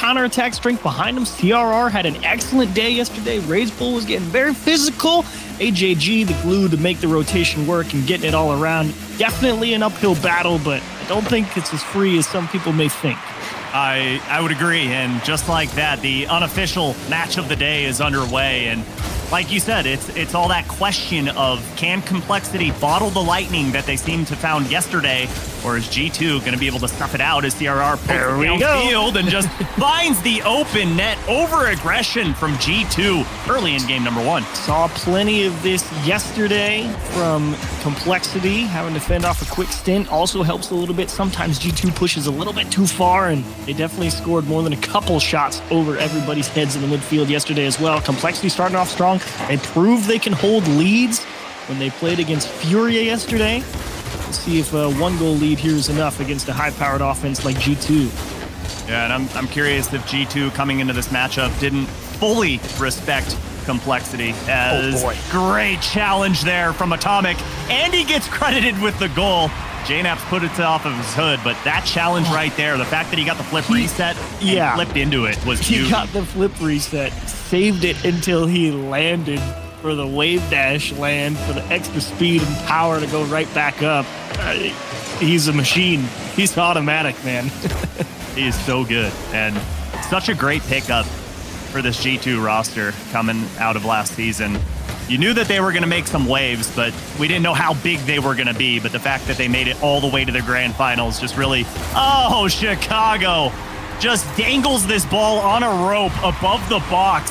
counterattack strength behind him. CRR had an excellent day yesterday. RazeBull was getting very physical. AJG, the glue to make the rotation work and getting it all around. Definitely an uphill battle, but I don't think it's as free as some people may think. I would agree, and just like that, the unofficial match of the day is underway, and like you said, it's all that question of, can Complexity bottle the lightning that they seemed to found yesterday, or is G2 going to be able to stuff it out as CRR pulls it downfield and just finds the open net? Over aggression from G2 early in game number 1. Saw plenty of this yesterday from Complexity, having to fend off a quick stint also helps a little bit. Sometimes G2 pushes a little bit too far, and they definitely scored more than a couple shots over everybody's heads in the midfield yesterday as well. Complexity starting off strong. They proved they can hold leads when they played against Furia yesterday. Let's see if a one-goal lead here is enough against a high-powered offense like G2. Yeah, and I'm curious if G2 coming into this matchup didn't fully respect Complexity. As great challenge there from Atomic, and he gets credited with the goal. JNAP's put it off of his hood, but that challenge right there, the fact that he got the flip reset and flipped into it was huge. He got the flip reset, saved it until he landed for the wave dash land for the extra speed and power to go right back up. He's a machine. He's automatic, man. He is so good, and such a great pickup for this G2 roster coming out of last season. You knew that they were going to make some waves, but we didn't know how big they were going to be. But the fact that they made it all the way to the grand finals just really... Oh, Chicago just dangles this ball on a rope above the box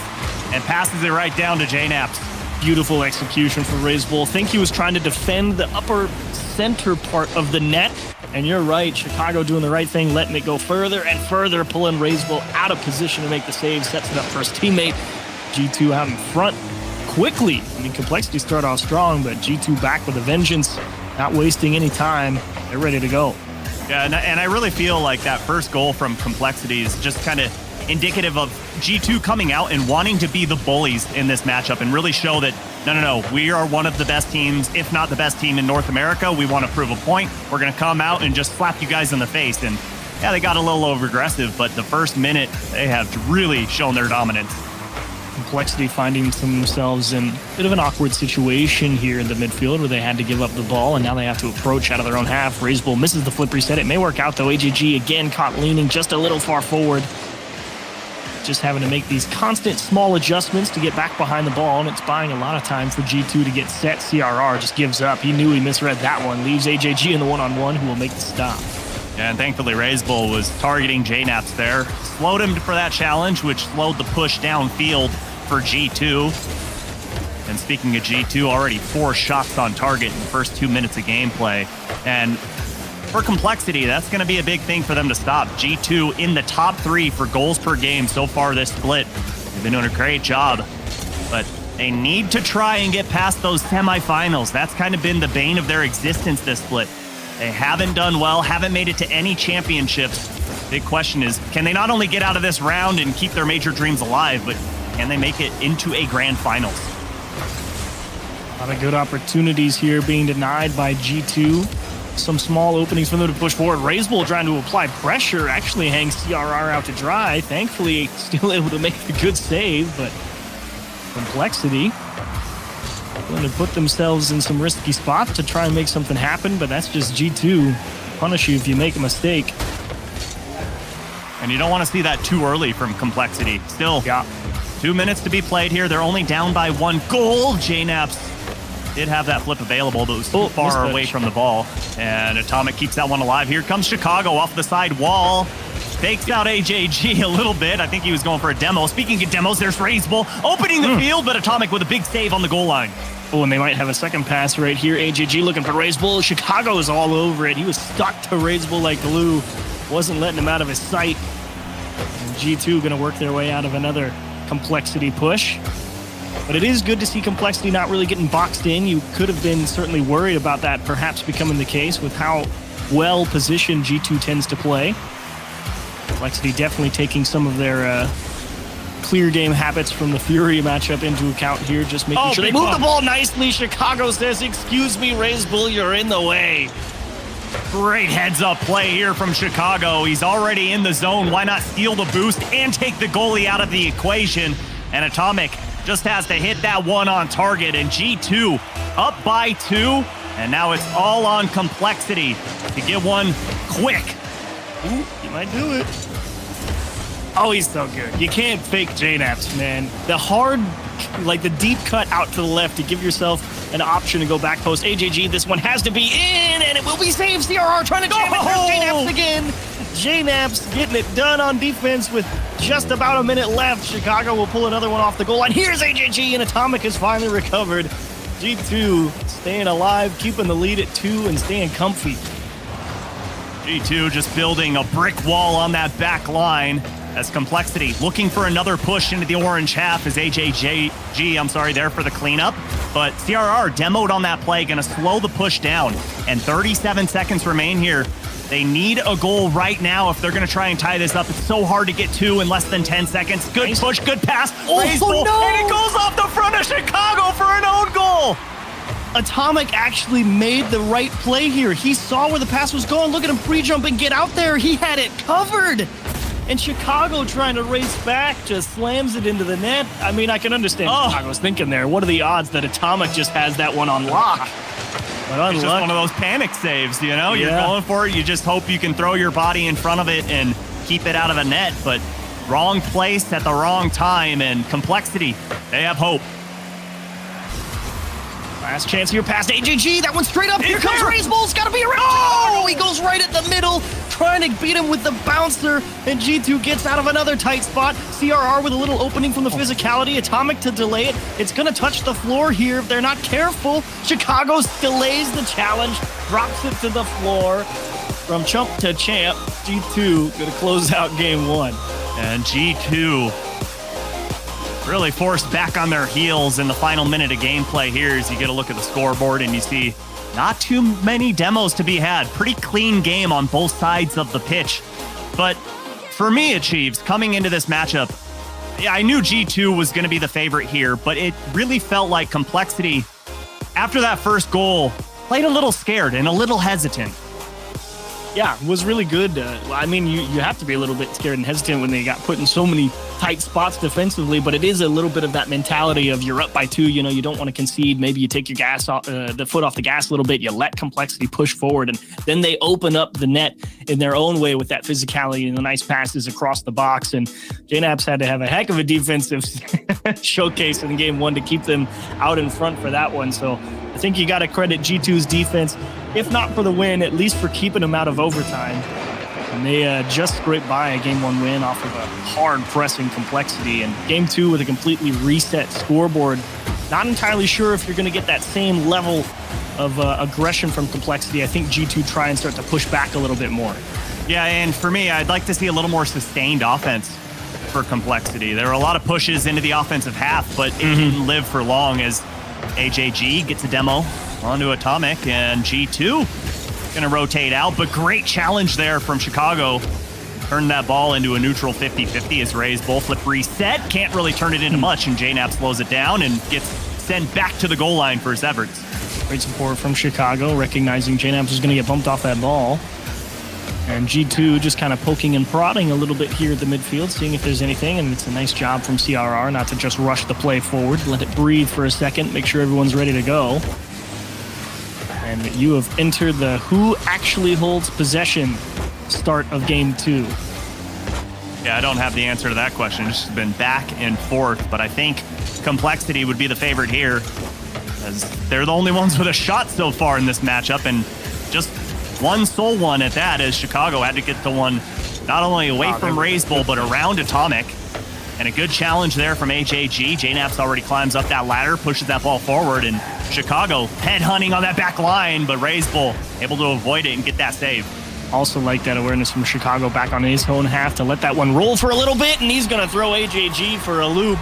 and passes it right down to JNAPS. Beautiful execution from RazeBull. I think he was trying to defend the upper center part of the net. And you're right, Chicago doing the right thing, letting it go further and further, pulling RazeBull out of position to make the save, sets it up for his teammate. G2 out in front quickly. I mean, Complexity started off strong, but G2 back with a vengeance, not wasting any time. They're ready to go. Yeah, and I really feel like that first goal from Complexity is just kind of indicative of G2 coming out and wanting to be the bullies in this matchup and really show that, no, we are one of the best teams, if not the best team in North America. We want to prove a point. We're going to come out and just slap you guys in the face. And yeah, they got a little over-aggressive, but the first minute, they have really shown their dominance. Complexity finding themselves in a bit of an awkward situation here in the midfield where they had to give up the ball, and now they have to approach out of their own half. RazeBull misses the flip reset. It may work out, though. AJG again caught leaning just a little far forward. Just having to make these constant small adjustments to get back behind the ball, and it's buying a lot of time for G2 to get set. CRR just gives up. He knew he misread that one. Leaves AJG in the one-on-one, who will make the stop. And thankfully, RazeBull was targeting JNAPS there. Slowed him for that challenge, which slowed the push downfield for G2. And speaking of G2, already 4 shots on target in the first 2 minutes of gameplay. And for Complexity, that's going to be a big thing for them to stop. G2 in the top 3 for goals per game so far this split. They've been doing a great job, but they need to try and get past those semifinals. That's kind of been the bane of their existence this split. They haven't done well, haven't made it to any championships. Big question is, can they not only get out of this round and keep their major dreams alive, but can they make it into a grand finals? A lot of good opportunities here being denied by G2. Some small openings for them to push forward. RazeBull trying to apply pressure, actually hangs CRR out to dry. Thankfully, still able to make a good save, but Complexity going to put themselves in some risky spots to try and make something happen, but that's just G2. Punish you if you make a mistake. And you don't want to see that too early from Complexity. Still, 2 minutes to be played here. They're only down by 1 goal. JNAPS did have that flip available, but it was too far away from the ball. And Atomic keeps that one alive. Here comes Chicago off the side wall. Fakes out AJG a little bit. I think he was going for a demo. Speaking of demos, there's RazeBull opening the field, but Atomic with a big save on the goal line. Oh, and they might have a second pass right here. AJG looking for RazeBull. Chicago is all over it. He was stuck to RazeBull like glue. Wasn't letting him out of his sight. And G2 going to work their way out of another Complexity push. But it is good to see Complexity not really getting boxed in. You could have been certainly worried about that perhaps becoming the case with how well positioned G2 tends to play. Complexity definitely taking some of their clear game habits from the Fury matchup into account here, just making sure they move the ball nicely. Chicago says, "Excuse me, RazeBull, you're in the way." Great heads-up play here from Chicago. He's already in the zone. Why not steal the boost and take the goalie out of the equation? And Atomic just has to hit that one on target. And G2 up by 2. And now it's all on Complexity to get one quick. Ooh, he might do it. Oh, he's so good. You can't fake JNaps, man. The hard, like the deep cut out to the left to give yourself an option to go back post. AJG, this one has to be in, and it will be saved. CRR trying to jam it. There's JNaps again. JNaps getting it done on defense with just about a minute left. Chicago will pull another one off the goal line. Here's AJG, and Atomic has finally recovered. G2 staying alive, keeping the lead at 2 and staying comfy. G2 just building a brick wall on that back line as Complexity looking for another push into the orange half as AJG, there for the cleanup. But CRR demoed on that play, gonna slow the push down. And 37 seconds remain here. They need a goal right now if they're gonna try and tie this up. It's so hard to get 2 in less than 10 seconds. Good push, good pass. Raise goal, no! And it goes off the front of Chicago for an own goal. Atomic actually made the right play here. He saw where the pass was going. Look at him pre-jump and get out there. He had it covered. And Chicago trying to race back just slams it into the net. I mean, I can understand Chicago's thinking there. What are the odds that Atomic just has that one on lock? But it's just one of those panic saves, you know? You're going for it. You just hope you can throw your body in front of it and keep it out of the net. But wrong place at the wrong time. And Complexity, they have hope. Last chance here past AJG. That one straight up. Here comes Razebull. It's got to be around. Oh, he goes right at the middle, trying to beat him with the bouncer. And G2 gets out of another tight spot. CRR with a little opening from the physicality. Atomic to delay it. It's going to touch the floor here if they're not careful. Chicago delays the challenge, drops it to the floor. From chump to champ, G2 going to close out game 1. And G2 really forced back on their heels in the final minute of gameplay here as you get a look at the scoreboard and you see not too many demos to be had. Pretty clean game on both sides of the pitch. But for me, Achieves, coming into this matchup, I knew G2 was going to be the favorite here, but it really felt like Complexity, after that first goal, played a little scared and a little hesitant. Yeah, was really good. I mean, you have to be a little bit scared and hesitant when they got put in so many tight spots defensively, but it is a little bit of that mentality of you're up by 2, you know, you don't want to concede. Maybe you take your gas off, the foot off the gas a little bit, you let Complexity push forward, and then they open up the net in their own way with that physicality and the nice passes across the box. And JNaps had to have a heck of a defensive showcase in game 1 to keep them out in front for that one. So I think you got to credit G2's defense, if not for the win, at least for keeping them out of overtime. And they just scraped by a game 1 win off of a hard pressing Complexity. And game 2 with a completely reset scoreboard. Not entirely sure if you're going to get that same level of aggression from Complexity. I think G2 try and start to push back a little bit more. Yeah, and for me, I'd like to see a little more sustained offense for Complexity. There were a lot of pushes into the offensive half, but it didn't live for long as AJG gets a demo onto Atomic, and G2 gonna rotate out, but great challenge there from Chicago. Turned that ball into a neutral 50-50 as Razebull flip reset. Can't really turn it into much, and JNaps slows it down and gets sent back to the goal line for his efforts. Great support from Chicago, recognizing JNaps was gonna get bumped off that ball. And G2 just kind of poking and prodding a little bit here at the midfield, seeing if there's anything, and it's a nice job from CRR not to just rush the play forward, let it breathe for a second, make sure everyone's ready to go. And you have entered the who actually holds possession start of game 2. Yeah, I don't have the answer to that question. It's just been back and forth, but I think Complexity would be the favorite here as they're the only ones with a shot so far in this matchup, and just one sole one at that, as Chicago had to get the one not only away from Razebull, but around Atomic. And a good challenge there from AJG. JNaps already climbs up that ladder, pushes that ball forward, and Chicago headhunting on that back line, but Razebull able to avoid it and get that save. Also like that awareness from Chicago back on his own half to let that one roll for a little bit, and he's going to throw AJG for a loop.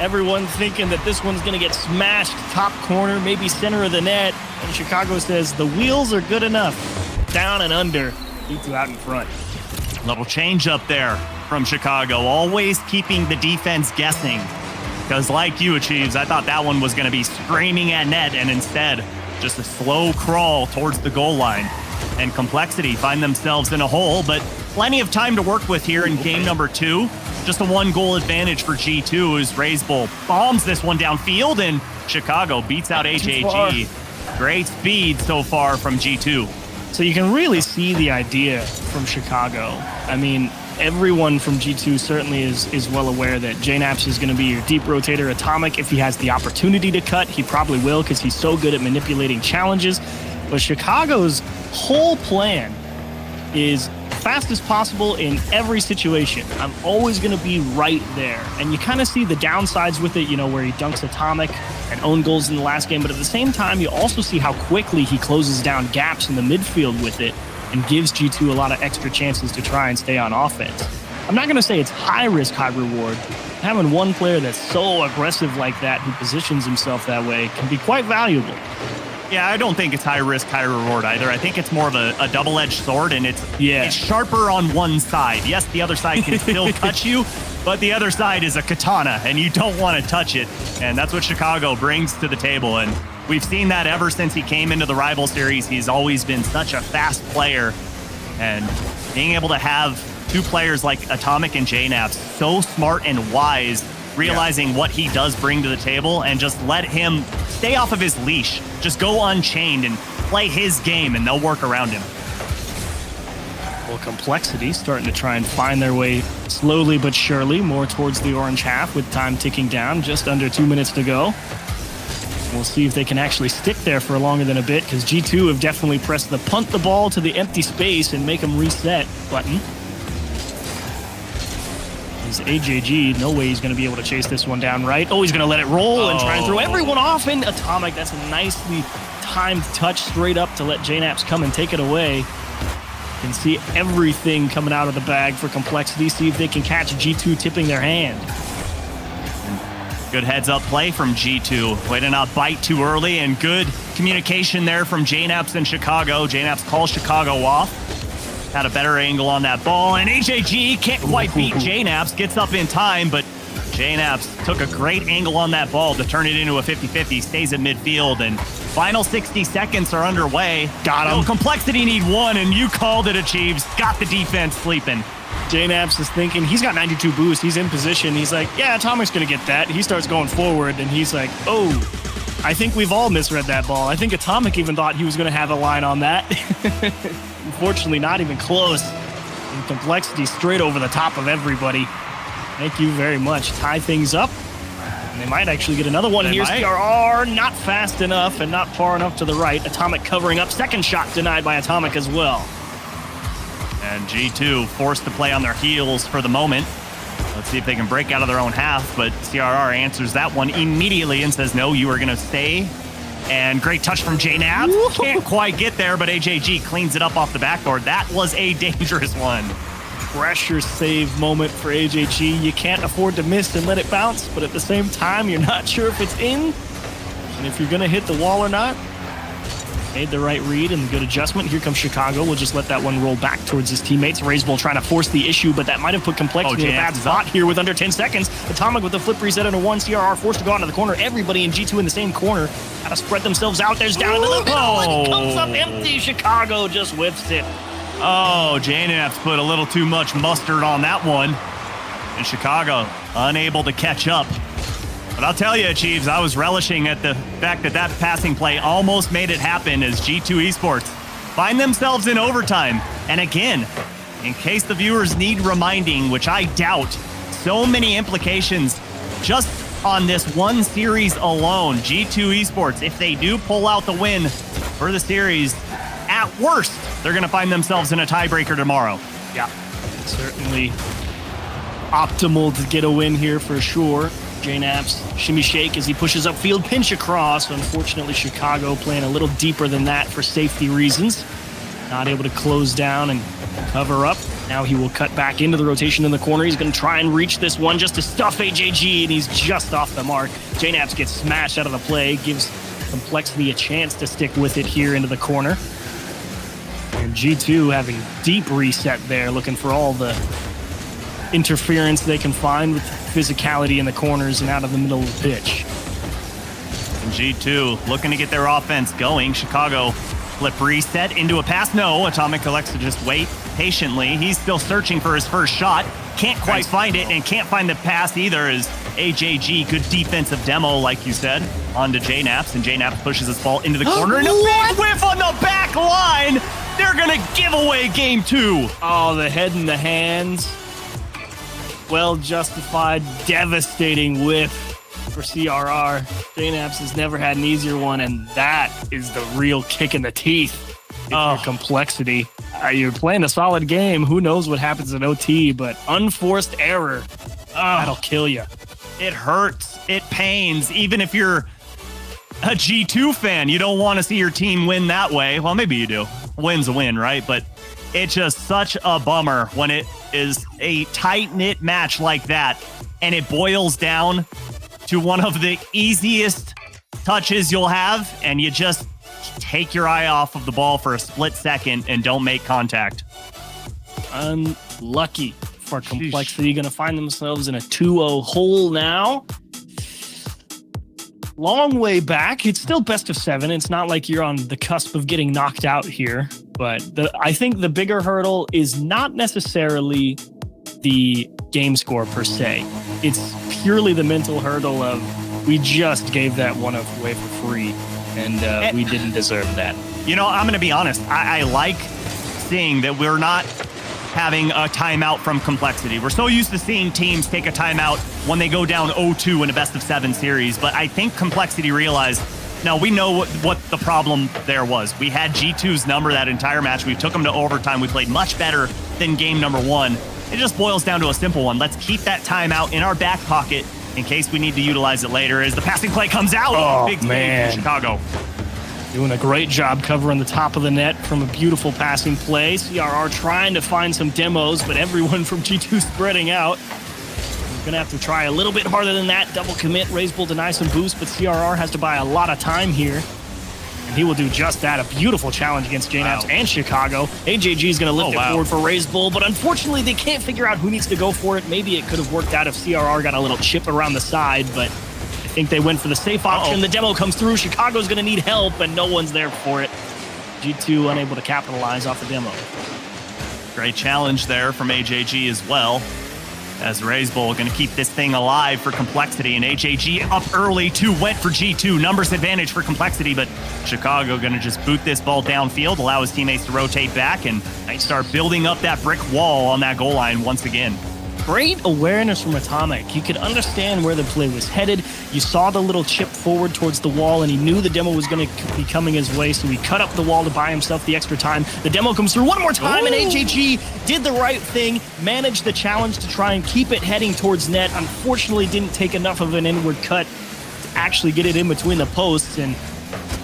Everyone thinking that this one's going to get smashed top corner, maybe center of the net. And Chicago says the wheels are good enough. Down and under. G2 out in front. Little change up there from Chicago. Always keeping the defense guessing. Because like you, Achieves, I thought that one was going to be screaming at net. And instead, just a slow crawl towards the goal line. and Complexity find themselves in a hole, but plenty of time to work with here in game number 2. Just a 1-goal advantage for G2 as RazeBull bombs this one downfield, and Chicago beats out HAG. Great speed so far from G2. So you can really see the idea from Chicago. I mean, everyone from G2 certainly is well aware that JNaps is going to be your deep rotator. Atomic, if he has the opportunity to cut, he probably will because he's so good at manipulating challenges. But Chicago's whole plan is fast as possible in every situation. I'm always going to be right there. And you kind of see the downsides with it, you know, where he dunks Atomic and own goals in the last game. But at the same time, you also see how quickly he closes down gaps in the midfield with it and gives G2 a lot of extra chances to try and stay on offense. I'm not going to say it's high risk, high reward. Having one player that's so aggressive like that, who positions himself that way, can be quite valuable. Yeah, I don't think it's high risk, high reward either. I think it's more of a double-edged sword, and it's sharper on one side. Yes, the other side can still cut you, but the other side is a katana, and you don't want to touch it. And that's what Chicago brings to the table. And we've seen that ever since he came into the Rival Series. He's always been such a fast player. And being able to have two players like Atomic and JNaps, so smart and wise, realizing what he does bring to the table, and just let him stay off of his leash. Just go unchained and play his game, and they'll work around him. Well, Complexity starting to try and find their way slowly but surely more towards the orange half with time ticking down, just under 2 minutes to go. We'll see if they can actually stick there for longer than a bit, because G2 have definitely pressed the punt the ball to the empty space and make them reset button. Is AJG, no way he's going to be able to chase this one down right. Oh, he's going to let it roll and try and throw everyone off. And Atomic, that's a nicely timed touch straight up to let JNaps come and take it away. You can see everything coming out of the bag for Complexity. See if they can catch G2 tipping their hand. Good heads-up play from G2. Way to not bite too early, and good communication there from JNaps in Chicago. JNaps calls Chicago off. Had a better angle on that ball, and HAG can't quite beat JNaps. Gets up in time, but JNaps took a great angle on that ball to turn it into a 50-50. Stays at midfield, and final 60 seconds are underway. Got him. Complexity need one, and you called it, Achieves. Got the defense sleeping. JNaps is thinking, he's got 92 boost, he's in position. He's like, yeah, Atomic's going to get that. He starts going forward, and he's like, oh, I think we've all misread that ball. I think Atomic even thought he was going to have a line on that. Unfortunately, not even close. And Complexity straight over the top of everybody. Thank you very much. Tie things up. And they might actually get another one here. CRR not fast enough and not far enough to the right. Atomic covering up. Second shot denied by Atomic as well. And G2 forced to play on their heels for the moment. Let's see if they can break out of their own half, but CRR answers that one immediately and says, no, you are going to stay. And great touch from JNaps. Can't quite get there, but HAG cleans it up off the backboard. That was a dangerous one. Pressure save moment for HAG. You can't afford to miss and let it bounce, but at the same time, you're not sure if it's in and if you're going to hit the wall or not. Made the right read and the good adjustment. Here comes Chicago. We'll just let that one roll back towards his teammates. RazeBull trying to force the issue, but that might have put Complexity in a bad spot here with under 10 seconds. Atomic with the flip reset into one. CRR forced to go out to the corner. Everybody in G2 in the same corner. Got to spread themselves out. There's down into the middle, and it comes up empty. Chicago just whiffs it. Oh, JNaps put a little too much mustard on that one. And Chicago unable to catch up. But I'll tell you, Chiefs, I was relishing at the fact that that passing play almost made it happen as G2 Esports find themselves in overtime. And again, in case the viewers need reminding, which I doubt, so many implications just on this one series alone. G2 Esports, if they do pull out the win for the series, at worst, they're going to find themselves in a tiebreaker tomorrow. Yeah, certainly optimal to get a win here for sure. JNaps shimmy shake as he pushes upfield, pinch across. Unfortunately, Chicago playing a little deeper than that for safety reasons. Not able to close down and cover up. Now he will cut back into the rotation in the corner. He's going to try and reach this one just to stuff HAG, and he's just off the mark. JNaps gets smashed out of the play, gives Complexity a chance to stick with it here into the corner. And G2 having deep reset there, looking for all the interference they can find with physicality in the corners and out of the middle of the pitch. And G2 looking to get their offense going. Chicago Flip reset into a pass. No, Atomic elects to just wait patiently. He's still searching for his first shot. Can't quite find it and can't find the pass either as AJG, good defensive demo, like you said, onto JNaps. And JNaps pushes his ball into the corner. And a big whiff on the back line. They're going to give away game 2. Oh, the head in the hands. Well justified, devastating whiff for CRR. JNaps has never had an easier one, and that is the real kick in the teeth. Your complexity. You're playing a solid game. Who knows what happens in OT, but unforced error, that'll kill you. It hurts. It pains. Even if you're a G2 fan, you don't want to see your team win that way. Well, maybe you do. Win's a win, right? But it's just such a bummer when it is a tight-knit match like that, and it boils down to one of the easiest touches you'll have, and you just take your eye off of the ball for a split second and don't make contact. Unlucky for Complexity. Going to find themselves in a 2-0 hole now. Long way back. It's still best of 7. It's not like you're on the cusp of getting knocked out here, but I think the bigger hurdle is not necessarily the game score per se. It's purely the mental hurdle of we just gave that one away for free, and we didn't deserve that. You know, I'm going to be honest. I like seeing that we're not having a timeout from Complexity. We're so used to seeing teams take a timeout when they go down 0-2 in a best of 7 series, but I think Complexity realized, no, we know what the problem there was. We had G2's number that entire match. We took them to overtime. We played much better than game number 1. It just boils down to a simple one. Let's keep that timeout in our back pocket in case we need to utilize it later as the passing play comes out. Oh, big man. from Chicago. Doing a great job covering the top of the net from a beautiful passing play. CRR trying to find some demos, but everyone from G2 spreading out. We're going to have to try a little bit harder than that. Double commit. Raise Bull deny some boost, but CRR has to buy a lot of time here. And he will do just that. A beautiful challenge against JNaps and Chicago. AJG is going to lift it forward for Raise Bull, but unfortunately they can't figure out who needs to go for it. Maybe it could have worked out if CRR got a little chip around the side, but I think they went for the safe option. The demo comes through. Chicago's going to need help, and no one's there for it. G2 unable to capitalize off the demo. Great challenge there from AJG as well. As Raise Bull going to keep this thing alive for Complexity, and AJG up early too, went for G2. Numbers advantage for Complexity, but Chicago going to just boot this ball downfield, allow his teammates to rotate back, and start building up that brick wall on that goal line once again. Great awareness from Atomic. He could understand where the play was headed. You saw the little chip forward towards the wall, and he knew the demo was going to be coming his way, so he cut up the wall to buy himself the extra time. The demo comes through one more time, and AJG did the right thing, managed the challenge to try and keep it heading towards net. Unfortunately, didn't take enough of an inward cut to actually get it in between the posts, and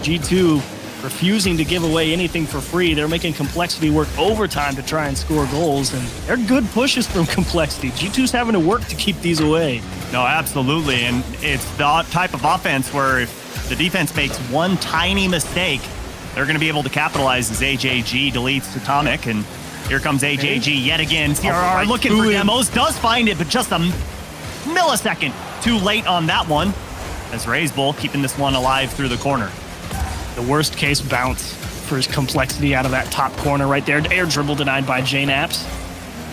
G2 refusing to give away anything for free. They're making Complexity work overtime to try and score goals, and they're good pushes from Complexity. G2's having to work to keep these away. No, absolutely, and it's the type of offense where if the defense makes one tiny mistake, they're going to be able to capitalize as AJG deletes Atomic, and here comes AJG yet again. CRR looking for demos, does find it, but just a millisecond too late on that one, as Raise Bull keeping this one alive through the corner. The worst case bounce for his Complexity out of that top corner right there. Air dribble denied by JNaps.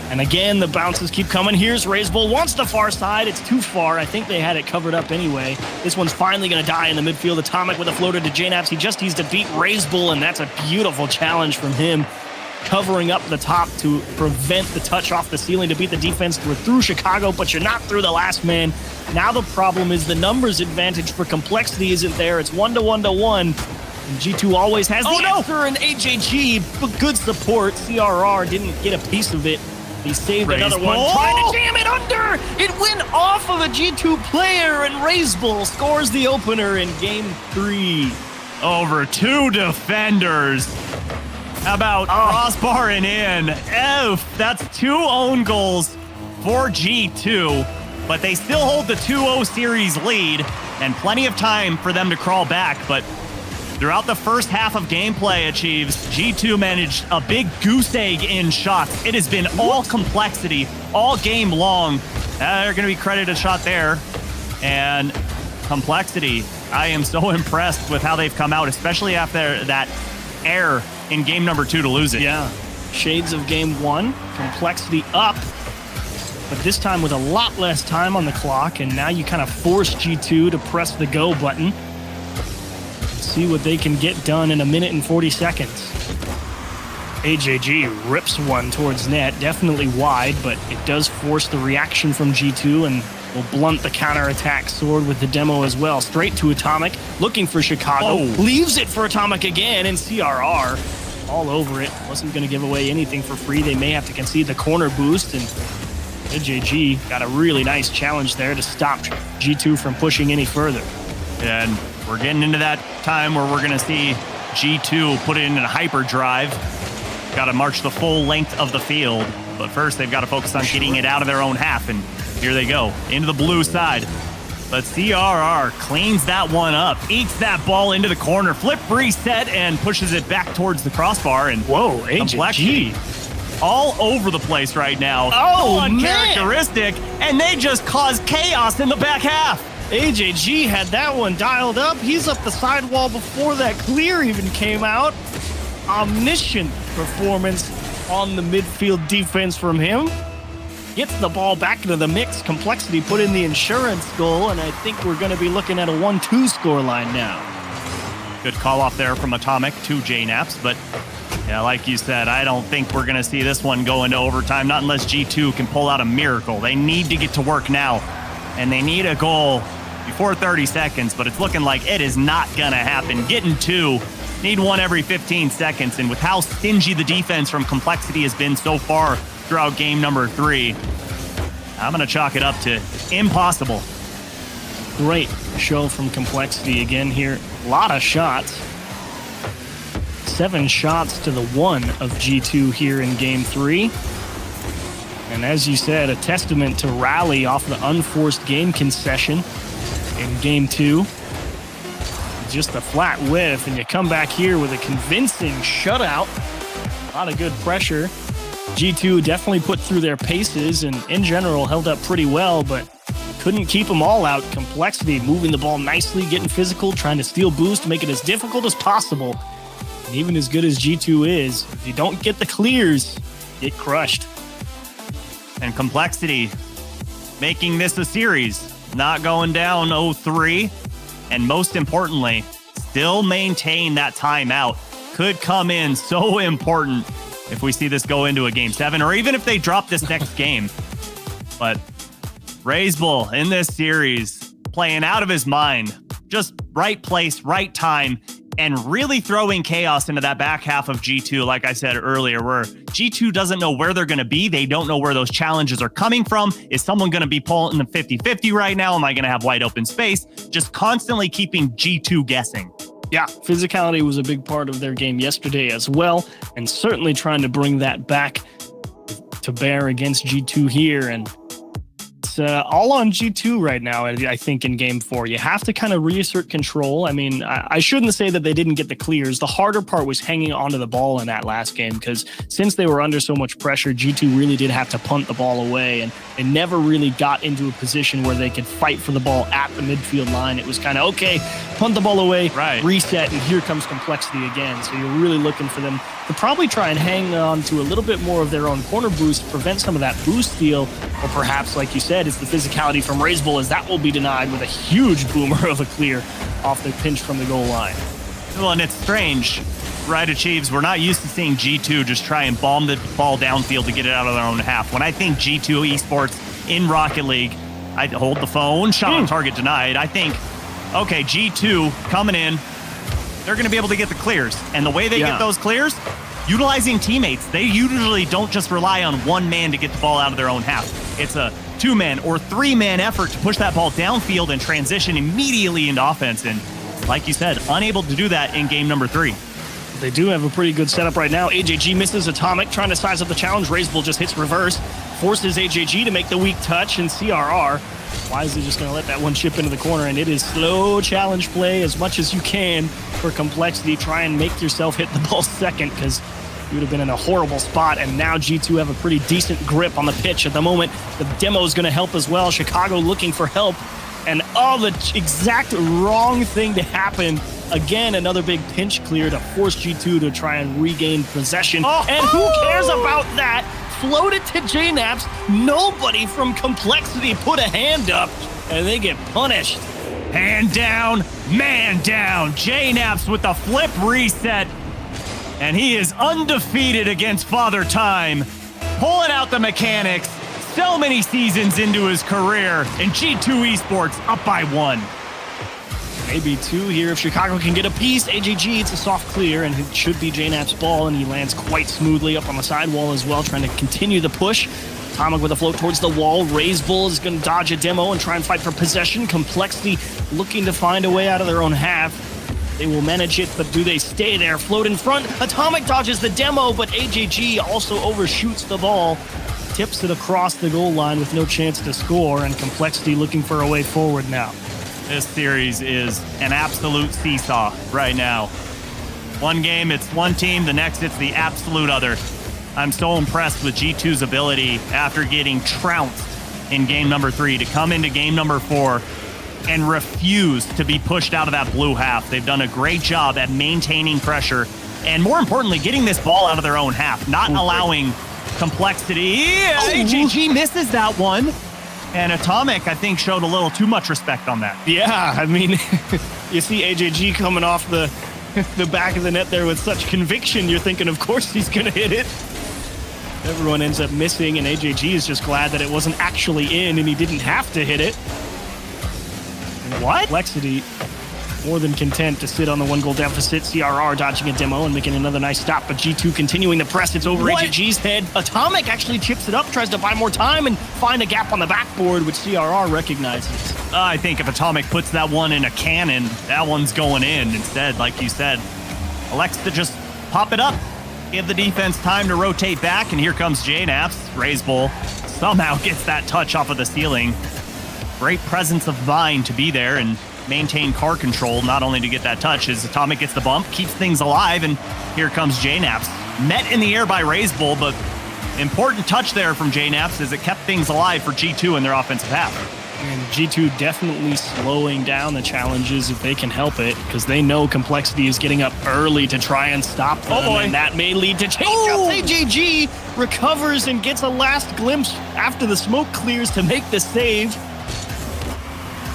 And again, the bounces keep coming. Here's Raise Bull, wants the far side. It's too far. I think they had it covered up anyway. This one's finally going to die in the midfield. Atomic with a floater to JNaps. He just needs to beat Raise Bull, and that's a beautiful challenge from him. Covering up the top to prevent the touch off the ceiling to beat the defense. We're through Chicago, but you're not through the last man. Now the problem is the numbers advantage for Complexity isn't there. It's 1-to-1-to-1. And G2 always has the answer, and AJG, good support. CRR didn't get a piece of it. He saved another one, trying to jam it under. It went off of a G2 player, and Raise Bull scores the opener in game 3. Over 2 defenders. How about crossbar and in? That's 2 own goals for G2, but they still hold the 2-0 series lead, and plenty of time for them to crawl back, but throughout the first half of gameplay, Achieves, G2 managed a big goose egg in shots. It has been all Complexity all game long. They're going to be credited a shot there. And Complexity, I am so impressed with how they've come out, especially after that air in game number 2 to lose it. Yeah. Shades of game 1. Complexity up. But this time with a lot less time on the clock. And now you kind of force G2 to press the go button. See what they can get done in a minute and 40 seconds. AJG rips one towards net, definitely wide, but it does force the reaction from G2 and will blunt the counterattack sword with the demo as well. Straight to Atomic, looking for Chicago. Leaves it for Atomic again, and CRR all over it. Wasn't going to give away anything for free. They may have to concede the corner boost, and AJG got a really nice challenge there to stop G2 from pushing any further. And we're getting into that time where we're going to see G2 put it in a hyperdrive. Got to march the full length of the field. But first, they've got to focus on getting it out of their own half. And here they go, into the blue side. But CRR cleans that one up, eats that ball into the corner, flip reset, and pushes it back towards the crossbar. And whoa, AJG. All over the place right now. Oh, uncharacteristic. And they just caused chaos in the back half. AJG had that one dialed up. He's up the sidewall before that clear even came out. Omniscient performance on the midfield defense from him. Gets the ball back into the mix. Complexity put in the insurance goal, and I think we're going to be looking at a 1-2 scoreline now. Good call off there from Atomic to JNaps, but yeah, like you said, I don't think we're going to see this one go into overtime, not unless G2 can pull out a miracle. They need to get to work now, and they need a goal before 30 seconds, but it's looking like it is not going to happen. Getting 2. Need one every 15 seconds, and with how stingy the defense from Complexity has been so far throughout game number 3, I'm going to chalk it up to impossible. Great show from Complexity again here. A lot of shots. 7 shots to the 1 of G2 here in game 3. And as you said, a testament to rally off the unforced game concession in game 2. Just a flat whiff, and you come back here with a convincing shutout. A lot of good pressure. G2 definitely put through their paces and in general held up pretty well, but couldn't keep them all out. Complexity moving the ball nicely, getting physical, trying to steal boost, make it as difficult as possible. And even as good as G2 is, if you don't get the clears, get crushed. And Complexity making this a series, not going down 0-3. And most importantly, still maintain that timeout. Could come in so important if we see this go into a game 7, or even if they drop this next game. But RazeBull in this series, playing out of his mind, just right place, right time, and really throwing chaos into that back half of G2, like I said earlier, where G2 doesn't know where they're going to be. They don't know where those challenges are coming from. Is someone going to be pulling the 50-50 right now? Am I going to have wide open space? Just constantly keeping G2 guessing. Yeah, physicality was a big part of their game yesterday as well, and certainly trying to bring that back to bear against G2 here. And it's all on G2 right now, I think, in game 4. You have to kind of reassert control. I mean, I shouldn't say that they didn't get the clears. The harder part was hanging onto the ball in that last game, because since they were under so much pressure, G2 really did have to punt the ball away, and they never really got into a position where they could fight for the ball at the midfield line. It was kind of, okay, punt the ball away, reset, and here comes Complexity again. So you're really looking for them to probably try and hang on to a little bit more of their own corner boost, prevent some of that boost steal, or perhaps, like you said, it's the physicality from RazeBull, as that will be denied with a huge boomer of a clear off the pinch from the goal line. Well, and it's strange, right, Achieves? We're not used to seeing G2 just try and bomb the ball downfield to get it out of their own half. When I think G2 Esports in Rocket League, I hold the phone, shot on target denied. I think, okay, G2 coming in, they're going to be able to get the clears. And the way they get those clears, utilizing teammates. They usually don't just rely on one man to get the ball out of their own half. It's a 2-man or 3-man effort to push that ball downfield and transition immediately into offense. And like you said, unable to do that in game number 3. They do have a pretty good setup right now. AJG misses Atomic, trying to size up the challenge. RazeBull just hits reverse, forces AJG to make the weak touch, and CRR wisely just going to let that one chip into the corner, and it is slow challenge play as much as you can for Complexity. Try and make yourself hit the ball second, because you would have been in a horrible spot, and now G2 have a pretty decent grip on the pitch at the moment. The demo is going to help as well. Chicago looking for help And the exact wrong thing to happen. Again, another big pinch clear to force G2 to try and regain possession. And who cares about that? Float it to JNaps. Nobody from Complexity put a hand up, and they get punished. Hand down, man down. JNaps with the flip reset. And he is undefeated against Father Time. Pulling out the mechanics. So many seasons into his career. And G2 Esports up by 1. Maybe 2 here if Chicago can get a piece. AJG, it's a soft clear, and it should be JNap's ball, and he lands quite smoothly up on the sidewall as well, trying to continue the push. Atomic with a float towards the wall. Raise Bull is going to dodge a demo and try and fight for possession. Complexity looking to find a way out of their own half. They will manage it, but do they stay there? Float in front. Atomic dodges the demo, but AJG also overshoots the ball. Tips it across the goal line with no chance to score, and Complexity looking for a way forward now. This series is an absolute seesaw right now. One game, it's one team. The next, it's the absolute other. I'm so impressed with G2's ability after getting trounced in game number 3 to come into game number 4 and refuse to be pushed out of that blue half. They've done a great job at maintaining pressure and, more importantly, getting this ball out of their own half, not allowing Complexity. AJG misses that one. And Atomic, I think, showed a little too much respect on that. Yeah, I mean, you see AJG coming off the back of the net there with such conviction, you're thinking, of course he's going to hit it. Everyone ends up missing, and AJG is just glad that it wasn't actually in and he didn't have to hit it. And what? Complexity more than content to sit on the 1-goal deficit. CRR dodging a demo and making another nice stop, but G2 continuing the press. It's over AJG's head. Atomic actually chips it up, tries to buy more time and find a gap on the backboard, which CRR recognizes. I think if Atomic puts that one in a cannon, that one's going in instead, like you said. Elects to just pop it up, give the defense time to rotate back, and here comes JNaps. Raise Bull somehow gets that touch off of the ceiling. Great presence of mind to be there and maintain car control, not only to get that touch, as Atomic gets the bump, keeps things alive, and here comes JNaps. Met in the air by Raise Bull, but important touch there from JNaps as it kept things alive for G2 in their offensive half. And G2 definitely slowing down the challenges if they can help it, because they know Complexity is getting up early to try and stop them, and that may lead to change-ups. AJG recovers and gets a last glimpse after the smoke clears to make the save.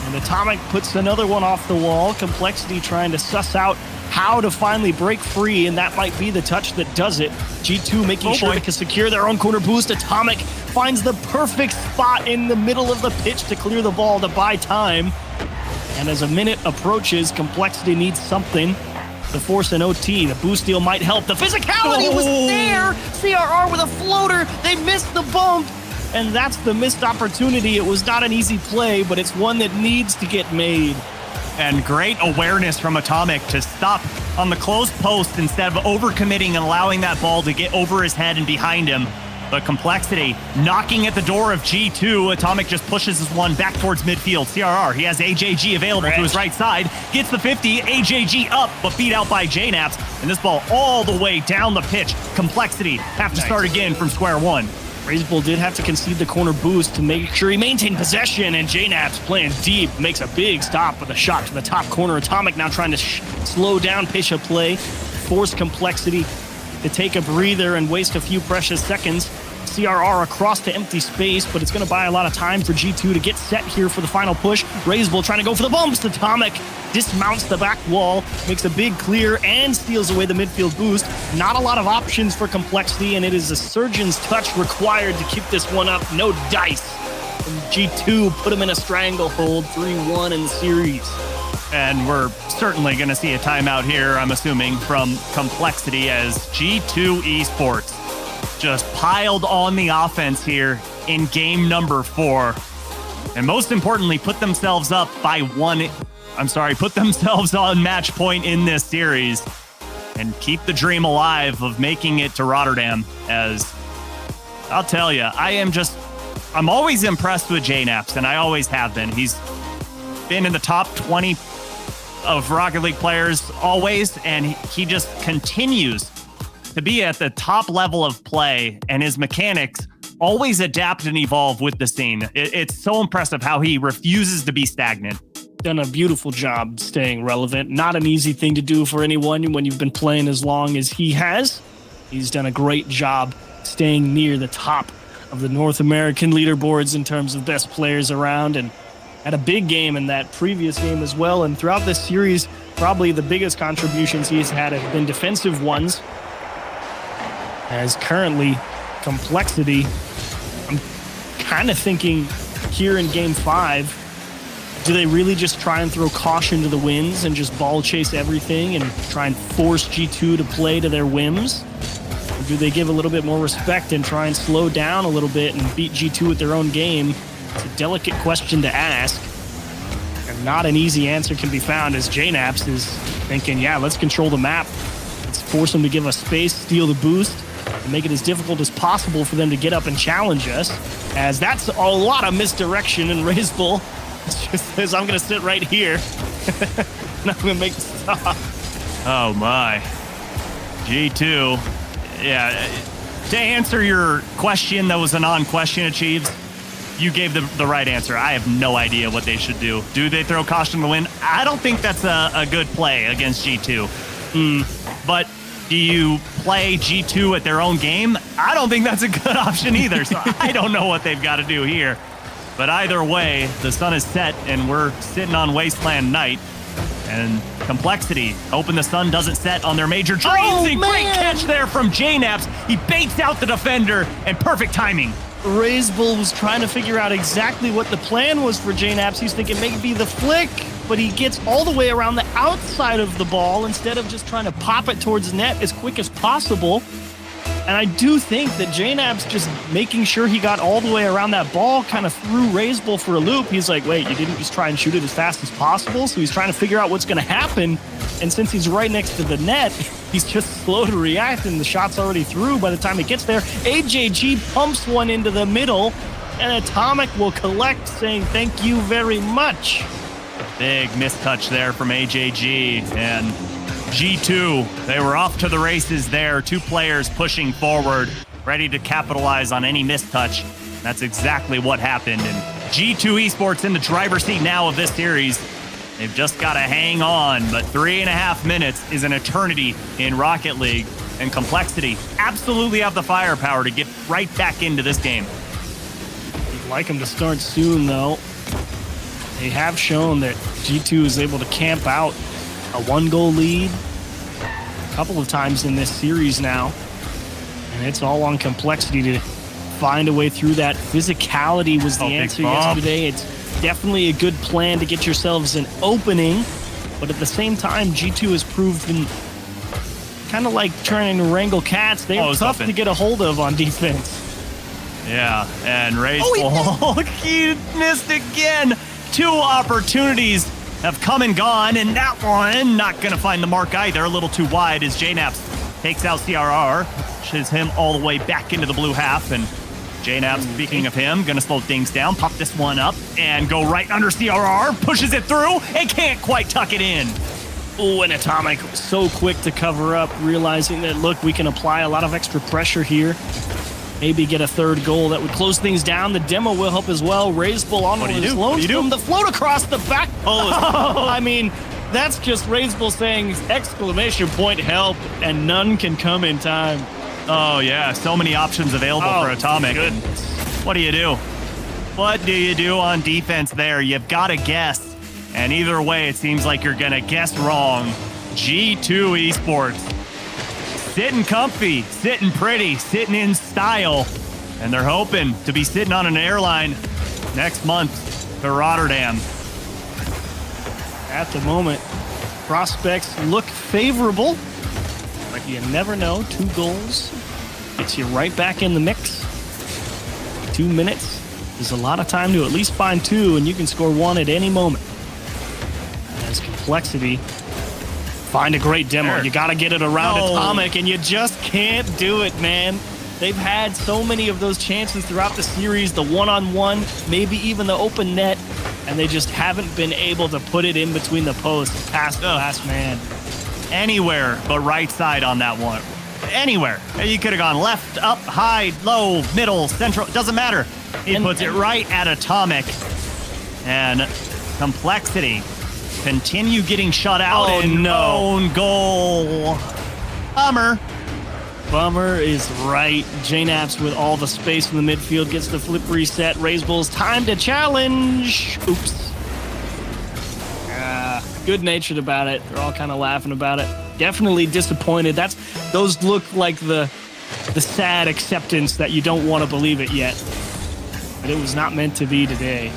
And Atomic puts another one off the wall. Complexity trying to suss out how to finally break free, and that might be the touch that does it. G2 making sure they can secure their own corner boost. Atomic finds the perfect spot in the middle of the pitch to clear the ball to buy time. And as a minute approaches, Complexity needs something to force an OT. The boost deal might help. The physicality was there. CRR with a floater. They missed the bump. And that's the missed opportunity. It was not an easy play, but it's one that needs to get made. And great awareness from Atomic to stop on the closed post instead of overcommitting and allowing that ball to get over his head and behind him. But Complexity knocking at the door of G2. Atomic just pushes his one back towards midfield. CRR, he has AJG available to his right side. Gets the 50, AJG up, but beat out by JNaps. And this ball all the way down the pitch. Complexity have to start again from square one. Raise Bull did have to concede the corner boost to make sure he maintained possession, and JNaps playing deep makes a big stop with a shot to the top corner. Atomic now trying to slow down pitch of play, force Complexity to take a breather and waste a few precious seconds. CRR across to empty space, but it's going to buy a lot of time for G2 to get set here for the final push. Raise Bull trying to go for the bumps. Atomic dismounts the back wall, makes a big clear, and steals away the midfield boost. Not a lot of options for Complexity, and it is a surgeon's touch required to keep this one up. No dice. And G2 put him in a stranglehold, 3-1 in the series. And we're certainly going to see a timeout here, I'm assuming, from Complexity as G2 Esports just piled on the offense here in game number 4. And most importantly, put themselves up by put themselves on match point in this series and keep the dream alive of making it to Rotterdam. As I'll tell you, I'm always impressed with JNaps, and I always have been. He's been in the top 20 of Rocket League players always, and he just continues to be at the top level of play, and his mechanics always adapt and evolve with the scene. It's so impressive how he refuses to be stagnant. Done a beautiful job staying relevant. Not an easy thing to do for anyone when you've been playing as long as he has. He's done a great job staying near the top of the North American leaderboards in terms of best players around, and had a big game in that previous game as well. And throughout this series, probably the biggest contributions he's had have been defensive ones. As currently, Complexity, I'm kind of thinking here in Game 5, do they really just try and throw caution to the winds and just ball chase everything and try and force G2 to play to their whims? Or do they give a little bit more respect and try and slow down a little bit and beat G2 at their own game? It's a delicate question to ask, and not an easy answer can be found, as JNaps is thinking, yeah, let's control the map. Let's force them to give us space, steal the boost, and make it as difficult as possible for them to get up and challenge us, as that's a lot of misdirection. And RazeBull just says, I'm going to sit right here. And I'm going to make the stop. Oh, my. G2. Yeah. To answer your question, that was a non-question, Achieves. You gave the right answer. I have no idea what they should do. Do they throw caution to the wind? I don't think that's a good play against G2. But do you play G2 at their own game? I don't think that's a good option either. So I don't know what they've got to do here. But either way, the sun is set and we're sitting on Wasteland Night. And Complexity, hoping the sun doesn't set on their major dreams. Oh, Great catch there from JNaps. He baits out the defender, and perfect timing. RazeBull was trying to figure out exactly what the plan was for JNaps. He's thinking maybe the flick, but he gets all the way around the outside of the ball instead of just trying to pop it towards net as quick as possible. And I do think that JNaps just making sure he got all the way around that ball kind of threw RazeBull for a loop. He's like, wait, you didn't just try and shoot it as fast as possible? So he's trying to figure out what's going to happen. And since he's right next to the net, he's just slow to react, and the shot's already through by the time it gets there. AJG pumps one into the middle, and Atomic will collect, saying thank you very much. Big mistouch there from AJG, and G2, they were off to the races there. Two players pushing forward, ready to capitalize on any mistouch. That's exactly what happened. And G2 Esports in the driver's seat now of this series. They've just got to hang on, but 3.5 minutes is an eternity in Rocket League. And Complexity absolutely have the firepower to get right back into this game. You'd like them to start soon, though. They have shown that G2 is able to camp out a 1-goal lead a couple of times in this series now. And it's all on Complexity to find a way through that. Physicality was the answer yesterday. It's definitely a good plan to get yourselves an opening, but at the same time, G2 has proven kind of like trying to wrangle cats. They're tough to get a hold of on defense. Yeah, and RazeBull, he missed again. 2 opportunities have come and gone, and that one not going to find the mark either. A little too wide as JNaps takes out CRR, pushes him all the way back into the blue half, and JNaps, speaking of him, going to slow things down, pop this one up, and go right under CRR, pushes it through, and can't quite tuck it in. Oh, and Atomic so quick to cover up, realizing that, look, we can apply a lot of extra pressure here. Maybe get a 3rd goal that would close things down. The demo will help as well. RazeBull on what do you do? The float across the back post. I mean, that's just RazeBull saying exclamation point help, and none can come in time. Oh, yeah. So many options available for Atomic. What do you do? What do you do on defense there? You've got to guess. And either way, it seems like you're going to guess wrong. G2 Esports. Sitting comfy, sitting pretty, sitting in style. And they're hoping to be sitting on an airline next month to Rotterdam. At the moment, prospects look favorable. But you never know. 2 goals gets you right back in the mix. 2 minutes is a lot of time to at least find 2, and you can score 1 at any moment. As Complexity find a great demo. There. You got to get it around Atomic, and you just can't do it, man. They've had so many of those chances throughout the series, the one-on-one, maybe even the open net, and they just haven't been able to put it in between the posts past the last man. Anywhere but right side on that one. anywhere. You could have gone left, up, high, low, middle, central. It doesn't matter. He puts it right at Atomic. And Complexity continue getting shut out. Oh, in no. Own goal. Bummer is right. JNaps with all the space in the midfield gets the flip reset. Raise Bulls time to challenge. Oops. Good-natured about it. They're all kind of laughing about it. Definitely disappointed. Those look like the sad acceptance that you don't want to believe it yet. But it was not meant to be today.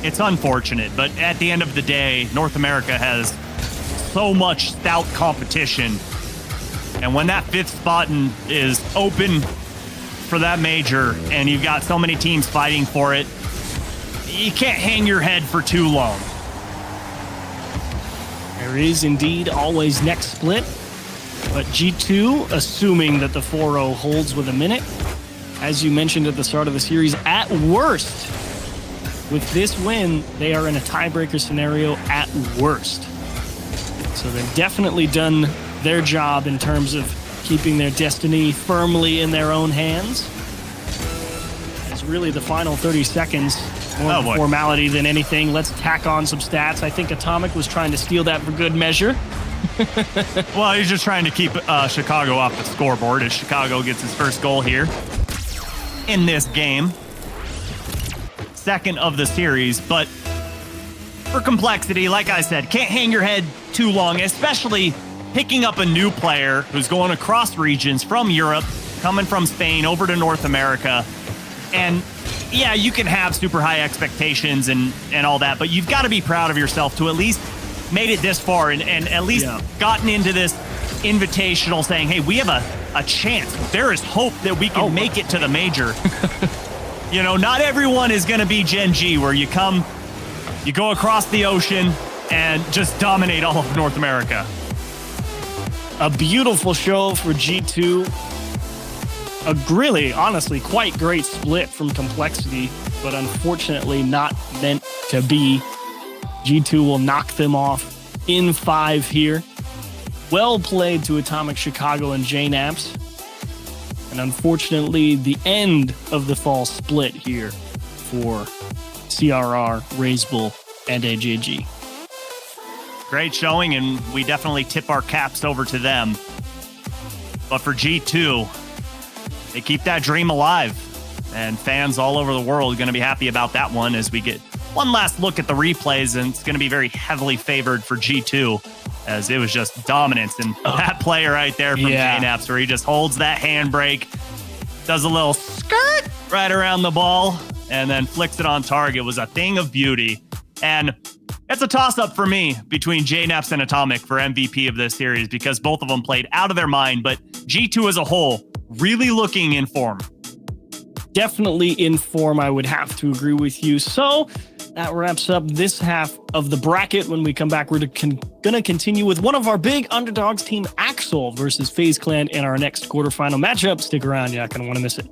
It's unfortunate, but at the end of the day, North America has so much stout competition. And when that 5th spot is open for that major, and you've got so many teams fighting for it, you can't hang your head for too long. There is indeed always next split, but G2, assuming that the 4-0 holds with a minute, as you mentioned at the start of the series, at worst, with this win, they are in a tiebreaker scenario at worst. So they've definitely done their job in terms of keeping their destiny firmly in their own hands. It's really the final 30 seconds. More of a formality than anything. Let's tack on some stats. I think Atomic was trying to steal that for good measure. Well, he's just trying to keep Chicago off the scoreboard as Chicago gets his first goal here in this game. Second of the series, but for Complexity, like I said, can't hang your head too long, especially picking up a new player who's going across regions from Europe, coming from Spain over to North America. And yeah, you can have super high expectations and all that, but you've got to be proud of yourself to at least made it this far and at least gotten into this invitational saying, hey, we have a chance. There is hope that we can make it to the major. You know, not everyone is going to be Gen G where you go across the ocean and just dominate all of North America. A beautiful show for G2. A really, honestly, quite great split from Complexity, but unfortunately not meant to be. G2 will knock them off in 5 here. Well played to Atomic, Chicago, and JNaps. And unfortunately, the end of the fall split here for CRR, Raise Bull, and AJG. Great showing, and we definitely tip our caps over to them. But for G2, they keep that dream alive, and fans all over the world are going to be happy about that one as we get one last look at the replays, and it's going to be very heavily favored for G2 as it was just dominance. And that play right there from JNaps where he just holds that handbrake, does a little skirt right around the ball, and then flicks it on target was a thing of beauty. And it's a toss-up for me between JNaps and Atomic for MVP of this series because both of them played out of their mind, but G2 as a whole really looking in form. Definitely in form, I would have to agree with you. So that wraps up this half of the bracket. When we come back, we're going to continue with one of our big underdogs, Team Axel versus FaZe Clan in our next quarterfinal matchup. Stick around, you're not going to want to miss it.